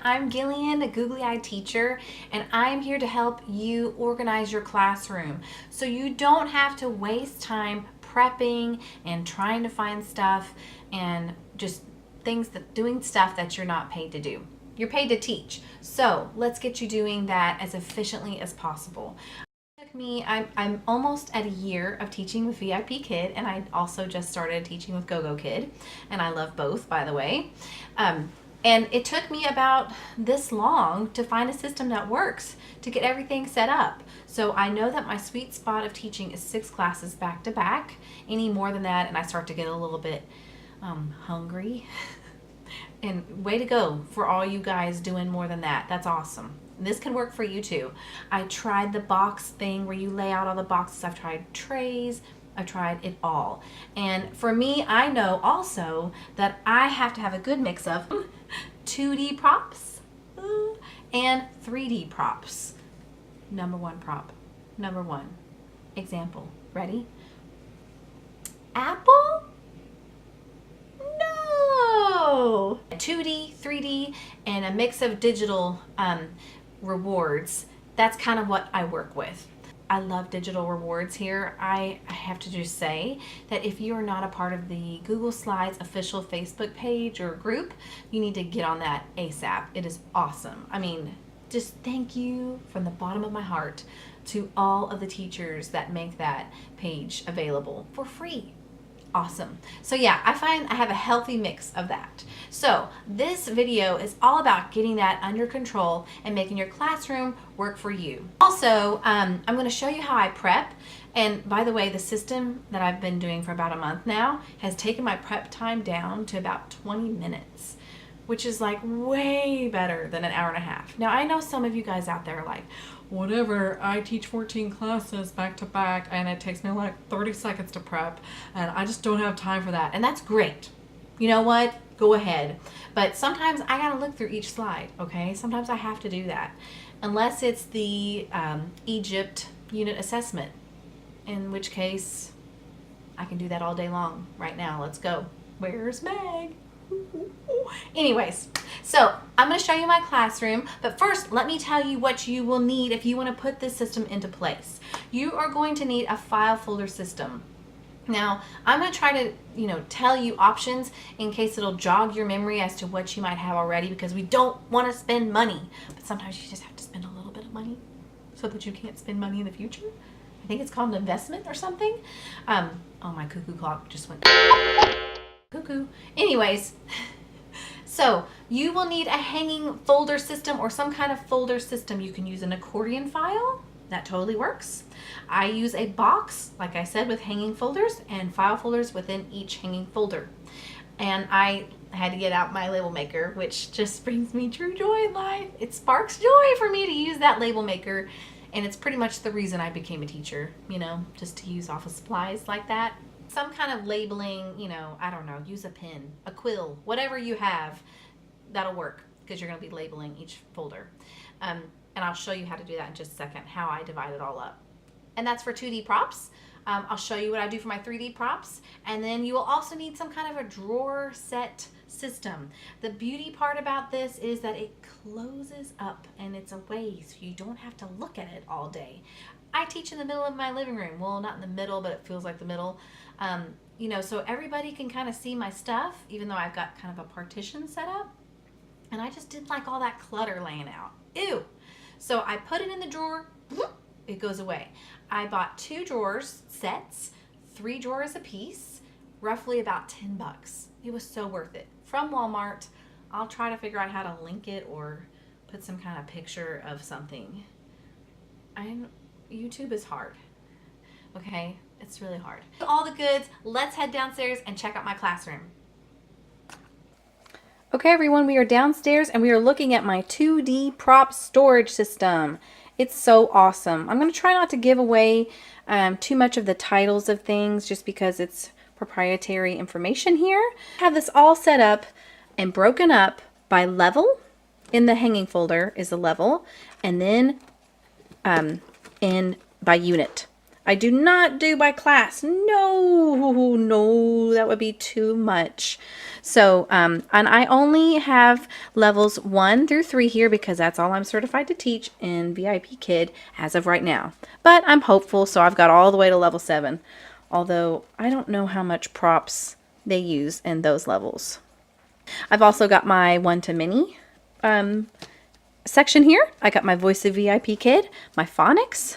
I'm Gillian, a googly-eyed teacher, and I'm here to help you organize your classroom so you don't have to waste time prepping and trying to find stuff and just doing stuff that you're not paid to do. You're paid to teach, so let's get you doing that as efficiently as possible. I'm almost at a year of teaching with VIP Kid, and I also just started teaching with GoGo Kid, and I love both, by the way. And it took me about this long to find a system that works to get everything set up. So I know that my sweet spot of teaching is 6 classes back to back. Any more than that, and I start to get a little bit hungry. And way to go for all you guys doing more than that. That's awesome. This can work for you too. I tried the box thing where you lay out all the boxes. I've tried trays. I've tried it all. And for me, I know also that I have to have a good mix of 2D props and 3D props. Number 1 prop. Number 1. Example. Ready? Apple? No! 2D, 3D, and a mix of digital rewards. That's kind of what I work with. I love digital rewards here. I have to just say that if you are not a part of the Google Slides official Facebook page or group, you need to get on that ASAP. It is awesome. I mean, just thank you from the bottom of my heart to all of the teachers that make that page available for free. Awesome. So yeah, I find I have a healthy mix of that. So this video is all about getting that under control and making your classroom work for you. Also, I'm going to show you how I prep. And by the way, the system that I've been doing for about a month now has taken my prep time down to about 20 minutes, which is like way better than an hour and a half. Now I know some of you guys out there are like, whatever, I teach 14 classes back to back and it takes me like 30 seconds to prep and I just don't have time for that. And that's great. You know what? Go ahead. But sometimes I gotta look through each slide, okay? Sometimes I have to do that. Unless it's the Egypt unit assessment, in which case I can do that all day long. Right now, let's go. Where's Meg? Anyways, so I'm going to show you my classroom, but first let me tell you what you will need if you want to put this system into place. You are going to need a file folder system. Now, I'm going to try to, tell you options in case it'll jog your memory as to what you might have already, because we don't want to spend money, but sometimes you just have to spend a little bit of money so that you can't spend money in the future. I think it's called an investment or something. Oh, my cuckoo clock just went cuckoo. Anyways, so you will need a hanging folder system or some kind of folder system. You can use an accordion file. That totally works. I use a box, like I said, with hanging folders and file folders within each hanging folder. And I had to get out my label maker, which just brings me true joy in life. It sparks joy for me to use that label maker. And it's pretty much the reason I became a teacher, just to use off of supplies like that. Some kind of labeling, I don't know, use a pen, a quill, whatever you have, that'll work because you're going to be labeling each folder. And I'll show you how to do that in just a second, how I divide it all up. And that's for 2D props. I'll show you what I do for my 3D props. And then you will also need some kind of a drawer set system. The beauty part about this is that it closes up and it's away, so you don't have to look at it all day. I teach in the middle of my living room. Well, not in the middle, but it feels like the middle. So everybody can kind of see my stuff, even though I've got kind of a partition set up. And I just didn't like all that clutter laying out. Ew. So I put it in the drawer. It goes away. I bought 2 drawers sets, 3 drawers a piece, roughly about $10. It was so worth it. From Walmart. I'll try to figure out how to link it or put some kind of picture of something. YouTube is hard. Okay? It's really hard. All the goods, let's head downstairs and check out my classroom. Okay, everyone, we are downstairs and we are looking at my 2D prop storage system. It's so awesome. I'm going to try not to give away too much of the titles of things just because it's proprietary information here. I have this all set up and broken up by level. In the hanging folder is a level, and then by unit. I do not do by class. No, that would be too much. So, and I only have levels 1 through 3 here because that's all I'm certified to teach in VIP Kid as of right now. But I'm hopeful, so I've got all the way to level 7. Although, I don't know how much props they use in those levels. I've also got my 1 to many section here. I got my Voice of VIP Kid, my phonics.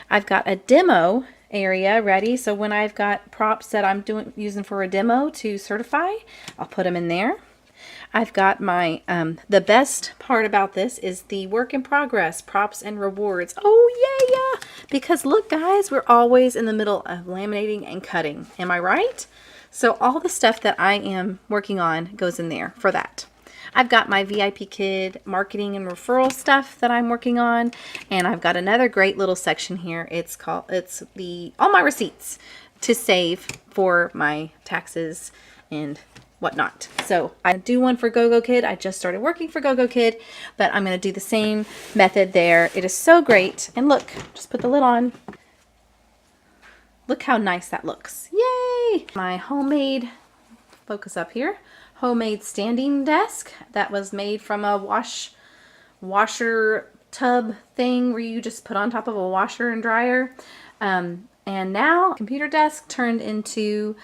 I've got a demo area ready, so when I've got props that I'm using for a demo to certify, I'll put them in there. I've got my, the best part about this is the work in progress, props and rewards. Oh yeah, because look guys, we're always in the middle of laminating and cutting. Am I right? So all the stuff that I am working on goes in there for that. I've got my VIP Kid marketing and referral stuff that I'm working on, and I've got another great little section here. It's all my receipts to save for my taxes and whatnot. So I do one for GoGo Kid. I just started working for GoGo Kid, but I'm going to do the same method there. It is so great. And look, just put the lid on. Look how nice that looks. Yay! My homemade, focus up here, homemade standing desk that was made from a washer tub thing where you just put on top of a washer and dryer. And now computer desk turned into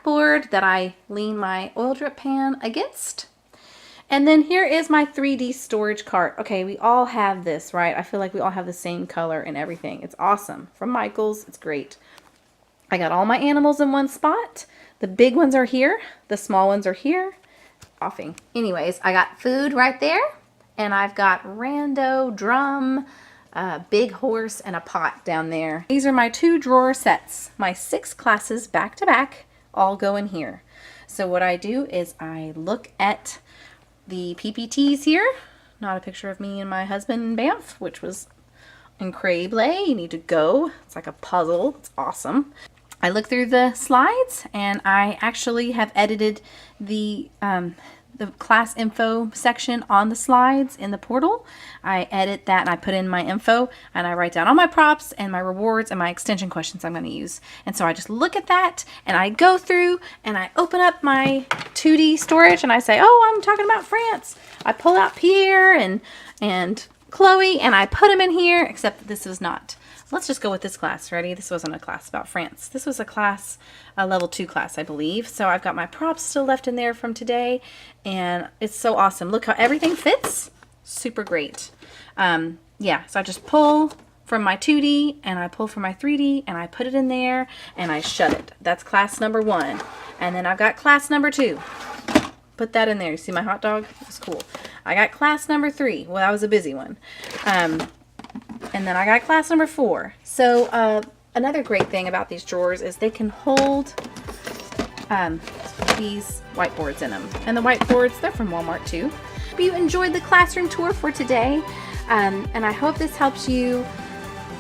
board that I lean my oil drip pan against. And then here is my 3D storage cart. Okay, we all have this, right? I feel like we all have the same color and everything. It's awesome. From Michaels, it's great. I got all my animals in one spot. The big ones are here. The small ones are here. Offing. Anyways, I got food right there. And I've got rando, drum, big horse, and a pot down there. These are my 2 drawer sets. My 6 classes back to back all go in here. So what I do is I look at the PPTs here. Not a picture of me and my husband in Banff, which was incredible. You need to go. It's like a puzzle. It's awesome. I look through the slides, and I actually have edited the class info section on the slides in the portal. I edit that and I put in my info, and I write down all my props and my rewards and my extension questions I'm going to use. And so I just look at that, and I go through and I open up my 2D storage, and I say, oh, I'm talking about France. I pull out Pierre and Chloe, and I put them in here, except that this is not. Let's just go with this class. Ready? This wasn't a class about France. This was a class, a level 2 class, I believe. So I've got my props still left in there from today, and it's so awesome. Look how everything fits. Super great. Yeah, so I just pull from my 2D, and I pull from my 3D, and I put it in there, and I shut it. That's class number 1. And then I've got class number 2. Put that in there. You see my hot dog? It was cool. I got class number 3. Well, that was a busy one. And then I got class number 4. So another great thing about these drawers is they can hold these whiteboards in them. And the whiteboards, they're from Walmart too. Hope you enjoyed the classroom tour for today. And I hope this helps you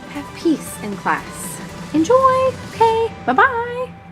have peace in class. Enjoy! Okay, bye-bye!